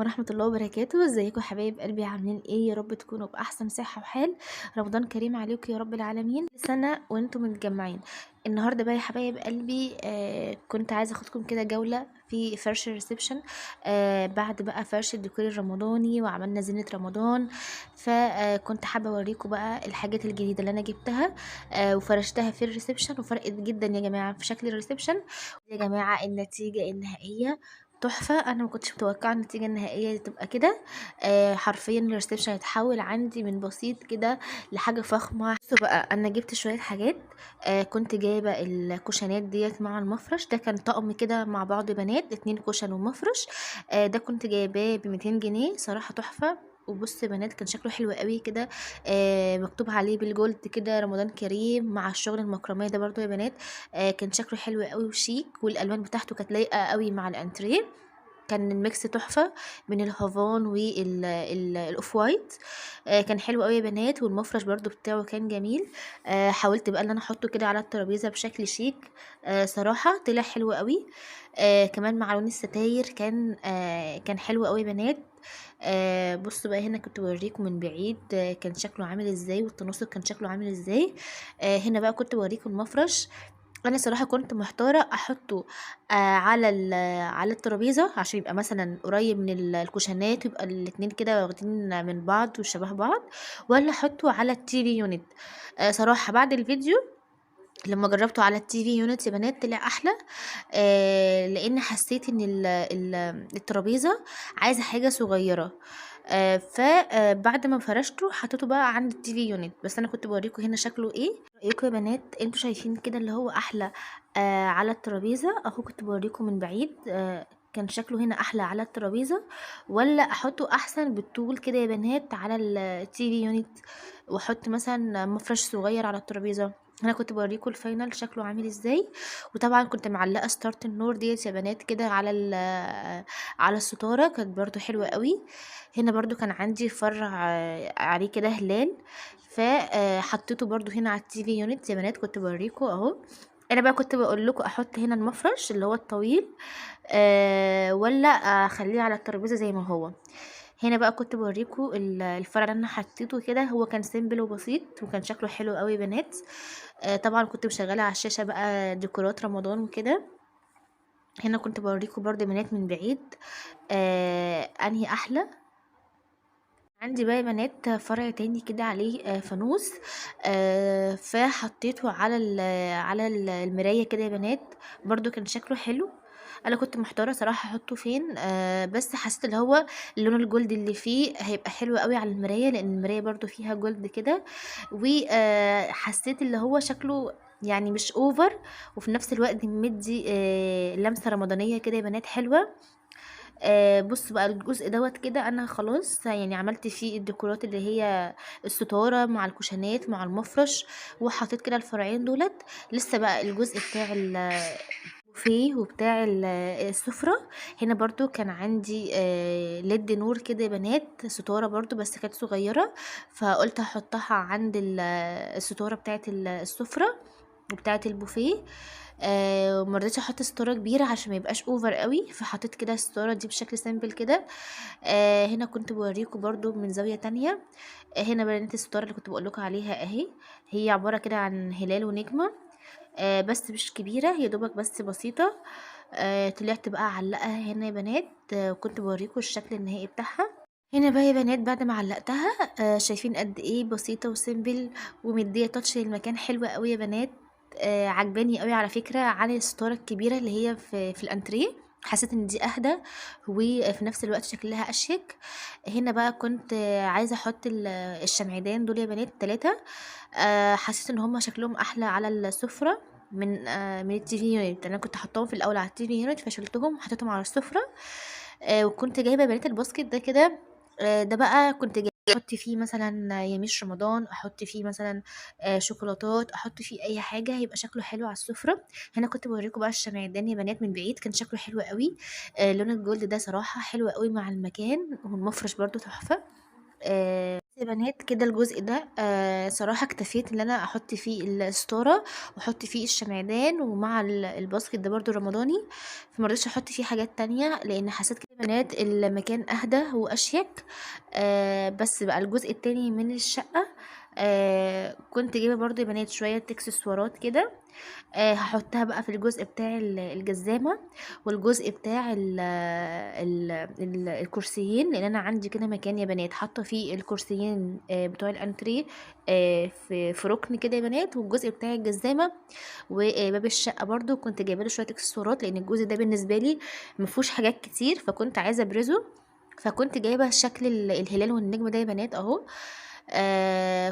ورحمة الله وبركاته. ازيكم يا حبايب قلبي؟ عاملين ايه؟ يا رب تكونوا بأحسن صحة وحال. رمضان كريم عليكم يا رب العالمين، كل سنة وانتم متجمعين. النهارده بقى يا حبايب قلبي كنت عايزة اخدكم كده جولة في فرش الريسبشن. بعد بقى فرش الديكور الرمضاني وعملنا زينة رمضان، فكنت حابة اوريكم بقى الحاجات الجديدة اللي انا جبتها وفرشتها في الريسبشن، وفرقت جدا يا جماعة في شكل الريسبشن. يا جماعة النتيجة النهائية تحفة. انا ما كنتش متوقعة النتيجة النهائية تبقى كده. حرفيا الريسبشن هيتحول عندي من بسيط كده لحاجة فخمة. بصوا بقى، انا جبت شوية حاجات. كنت جايبة الكوشنات ديت مع المفرش، ده كان طقم كده مع بعض بنات، 2 كوشن ومفرش. ده كنت جايباه ب200 جنيه، صراحة تحفة. وبص يا بنات، كان شكله حلو قوي كده. مكتوب عليه بالجولد كده رمضان كريم، مع الشغل المكرمية ده برضو يا بنات. كان شكله حلو قوي وشيك، والالوان بتاعته كانت لايقه قوي مع الانتريه. كان الميكس تحفه بين الهافان والاوف وايت. كان حلو قوي يا بنات، والمفرش برضو بتاعه كان جميل. حاولت بقى ان انا احطه كده على الترابيزه بشكل شيك. صراحه طلع حلو قوي. كمان مع لون الستاير كان حلو قوي يا بنات. بصوا بقى، هنا كنت بوريكم من بعيد كان شكله عامل ازاي، والتناسق كان شكله عامل ازاي. هنا بقى كنت بوريكم المفرش. انا صراحه كنت محتاره احطه على الترابيزه عشان يبقى مثلا قريب من الكوشنات، ويبقى الاتنين كده واخدين من بعض وشبه بعض، ولا احطه على التي في يونت. صراحه بعد الفيديو لما جربته على التي في يونت يا بنات طلع احلى. لان حسيت ان الترابيزه عايزه حاجه صغيره. فبعد ما فرشته حطيته بقى عند التي في يونت. بس انا كنت بوريكم هنا شكله ايه. رايكم يا بنات؟ انتوا شايفين كده اللي هو احلى على الترابيزه؟ اهو كنت بوريكم من بعيد. كان شكله هنا احلى على الترابيزه، ولا احطه احسن بالطول كده يا بنات على التي في يونت، واحط مثلا مفرش صغير على الترابيزه؟ انا كنت بوريكم الفاينل شكله عامل ازاي. وطبعا كنت معلقه ستارت النور ديت يا بنات كده على الستاره، كانت برضو حلوه قوي. هنا برضو كان عندي فرع عليه كده هلال، فحطيته برضو هنا على التي في يونت يا بنات. كنت بوريكم اهو. انا بقى كنت بقول لكم احط هنا المفرش اللي هو الطويل ولا اخليه على الترابيزه زي ما هو. هنا بقى كنت بوريكم الفرع اللي انا حطيته كده، هو كان سيمبل وبسيط وكان شكله حلو قوي يا بنات. طبعا كنت مشغله على الشاشه بقى ديكورات رمضان وكده. هنا كنت بوريكم برضه بنات من بعيد انهي احلى. عندي بقى يا بنات فرع تاني كده عليه فانوس. فحطيته على المرايه كده يا بنات، برضو كان شكله حلو. انا كنت محتاره صراحه احطه فين، بس حسيت اللي هو اللون الجولد اللي فيه هيبقى حلو قوي على المرايه، لان المرايه برضو فيها جولد كده. وحسيت اللي هو شكله يعني مش اوفر، وفي نفس الوقت مدي لمسه رمضانيه كده يا بنات حلوه. بص بقى، الجزء دوت كده انا خلاص يعني عملت فيه الديكورات اللي هي الستاره مع الكوشنات مع المفرش، وحطيت كده الفرعين دولت. لسه بقى الجزء بتاع البوفيه وبتاع السفرة. هنا برضو كان عندي ليد نور كده يا بنات، ستاره برضو بس كانت صغيره، فقلت احطها عند الستاره بتاعه السفرة وبتاعه البوفيه. ومرضتش احط ستاره كبيره عشان ما يبقاش اوفر قوي، فحطيت كده الستاره دي بشكل سيمبل كده. هنا كنت بوريكم برضو من زاويه تانية. هنا بنت الستاره اللي كنت بقول لكم عليها اهي، هي عباره كده عن هلال ونجمه. بس مش كبيره، هي دوبك بس بسيطه. طلعت بقى علقها هنا يا بنات. وكنت بوريكم الشكل النهائي بتاعها. هنا بقى يا بنات بعد ما علقتها، شايفين قد ايه بسيطه وسيمبل، ومديه تاتش للمكان حلوه قوي يا بنات. عجباني قوي على فكره عن الستاره الكبيره اللي هي في الانتريه. حسيت ان دي اهدى، وفي نفس الوقت شكلها اشيك. هنا بقى كنت عايزه احط الشمعدان دول يا بنات 3. حسيت ان هما شكلهم احلى على السفره من التي في يونت. انا كنت حطاهم في الاول على التي في يونت، فشلتهم وحطيتهم على السفره. وكنت جايبه بنات الباسكت ده كده. ده بقى كنت جايبه احط فيه مثلا يميش رمضان، احط فيه مثلا شوكولاتات، احط فيه اي حاجه هيبقى شكله حلو على السفره. هنا كنت بوريكم بقى الشمعدان يا بنات من بعيد، كان شكله حلو قوي. لون الجولد ده صراحه حلو قوي مع المكان، والمفرش برضو تحفه. يا بنات كده الجزء ده صراحة اكتفيت ان انا احط فيه الستارة واحط فيه الشمعدان ومع الباسكت ده برضو رمضاني، فمرضتش احط فيه حاجات تانية لان حسيت كده يا بنات المكان اهدى واشيك. بس بقى الجزء التاني من الشقة كنت جايبة برضو يا بنات شوية اكسسوارات كده، هحطها بقى في الجزء بتاع الجزامة والجزء بتاع ال الكرسيين، لان انا عندي كده مكان يا بنات حاطه فيه الكرسيين بتوع الانتريه في ركن كده يا بنات، والجزء بتاع الجزامه وباب الشقه برضو كنت جايبه له شويه اكسسوارات لان الجزء ده بالنسبه لي مفيهوش حاجات كتير فكنت عايزه ابرزه. فكنت جايبه شكل الهلال والنجم ده يا بنات اهو.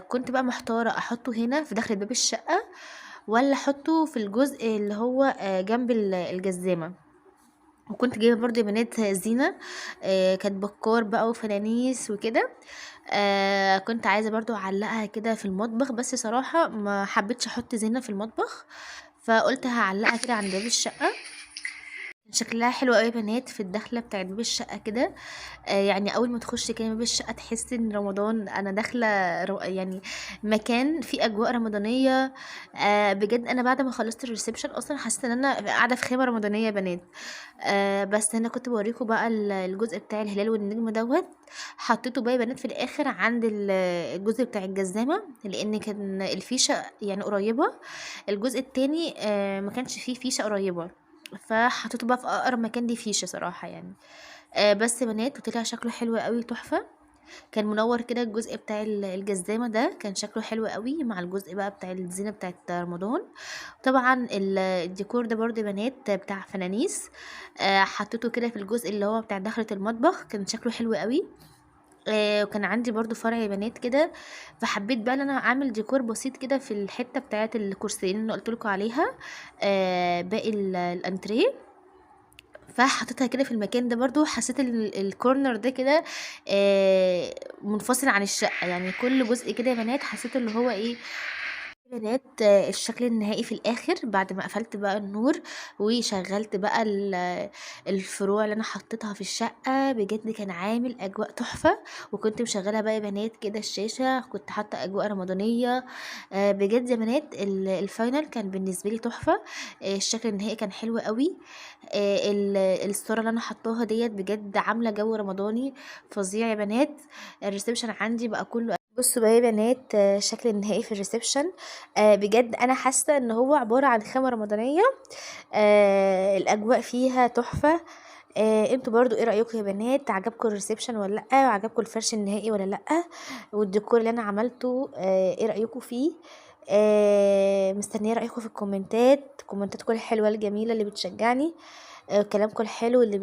كنت بقى محتاره احطه هنا في داخل باب الشقه ولا احطه في الجزء اللي هو جنب الجزامه. وكنت جايبه برضو يا بنات زينه كانت بكار بقى وفوانيس وكده. كنت عايزه برضو اعلقها كده في المطبخ، بس صراحه ما حبيتش احط زينه في المطبخ فقلت هعلقها كده عند باب الشقه. شكلها حلو قوي يا بنات في الدخله بتاعت باب الشقه كده. يعني اول ما تخشي كده باب الشقه تحسي ان رمضان انا داخله يعني مكان فيه اجواء رمضانيه. بجد انا بعد ما خلصت الريسبشن اصلا حسيت ان انا قاعده في خيمه رمضانيه يا بنات. بس انا كنت بوريكم بقى الجزء بتاع الهلال والنجم دوت حطيته بقى يا بنات في الاخر عند الجزء بتاع الجزامه لان كان الفيشه يعني قريبه. الجزء التاني ما كانش فيه فيشه قريبه فحطيته بقى في اقرب مكان ليه فيشه صراحه يعني. بس يا بنات وطلع شكله حلو قوي تحفه. كان منور كده الجزء بتاع الجزامه ده كان شكله حلو قوي مع الجزء بقى بتاع الزينه بتاعت رمضان. طبعا الديكور ده برضه يا بنات بتاع فنانيس. حطيته كده في الجزء اللي هو بتاع دخلة المطبخ كان شكله حلو قوي. وكان عندي برضو فرع يا بنات كده فحبيت بقى ان انا اعمل ديكور بسيط كده في الحته بتاعه الكرسيين اللي قلت لكم عليها باقي الانتريه. فحطيتها كده في المكان ده برضو حسيت الكورنر ده كده منفصل عن الشقه يعني كل جزء كده يا بنات حسيت اللي هو ايه بنات الشكل النهائي في الاخر بعد ما قفلت بقى النور وشغلت بقى الفروع اللي انا حطيتها في الشقة بجد كان عامل اجواء تحفة. وكنت مشغلة بقى يا بنات كده الشاشة كنت حاطة اجواء رمضانية. بجد يا بنات الفاينل كان بالنسبة لي تحفة. الشكل النهائي كان حلو قوي. الصورة اللي انا حطاها ديت بجد عاملة جو رمضاني فظيع يا بنات. الريسبشن عندي بقى كله بصوا بقى يا بنات شكل النهائي في الريسبشن. بجد انا حاسه ان هو عباره عن خيمه رمضانيه. الاجواء فيها تحفه. انتوا برضو ايه رايكم يا بنات عجبكم الريسبشن ولا لا وعجبكم الفرش النهائي ولا لا والديكور اللي انا عملته ايه رايكم فيه. مستنيه رايكم في الكومنتات كومنتاتكم الحلوه الجميله اللي بتشجعني. كلامكم الحلو اللي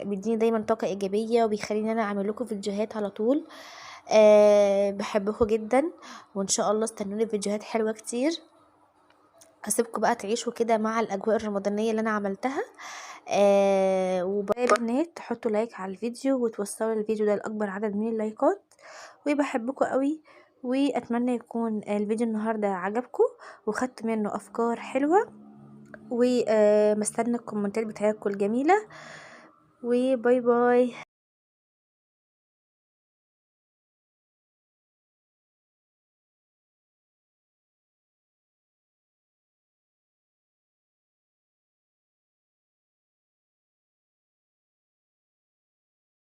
بيديني دايما طاقه ايجابيه وبيخليني انا اعمل لكم فيديوهات على طول. بحبكم جدا وان شاء الله استنوني فيديوهات حلوه كتير. هسيبكم بقى تعيشوا كده مع الاجواء الرمضانيه اللي انا عملتها. وباقي بنات تحطوا لايك على الفيديو وتوصلوا الفيديو ده لاكبر عدد من اللايكات. وبحبكم قوي واتمنى يكون الفيديو النهارده عجبكم وخدت منه افكار حلوه. ومستنى الكومنتات بتاعتكم الجميله وباي باي.